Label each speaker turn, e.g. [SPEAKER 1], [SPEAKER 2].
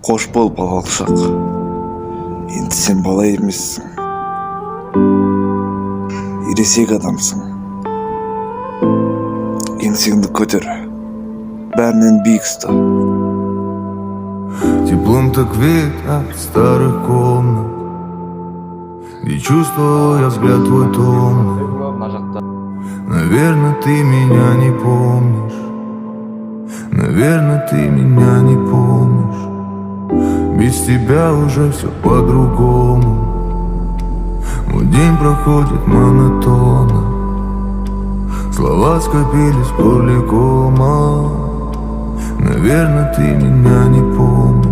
[SPEAKER 1] Қош бол балалық шақ. Енді сен бала емессің, ересек адамсың. Еңсеңді көтер, бәрінен биік ұста.
[SPEAKER 2] Теплом так веет от старых комнат, где чувствовал я взгляд твой томный. Наверное, ты меня не помнишь. Наверное, ты меня не помнишь. Без тебя уже все по-другому. Мой день проходит монотонно. Слова скопились в горле кома. Наверное, ты меня не помнишь.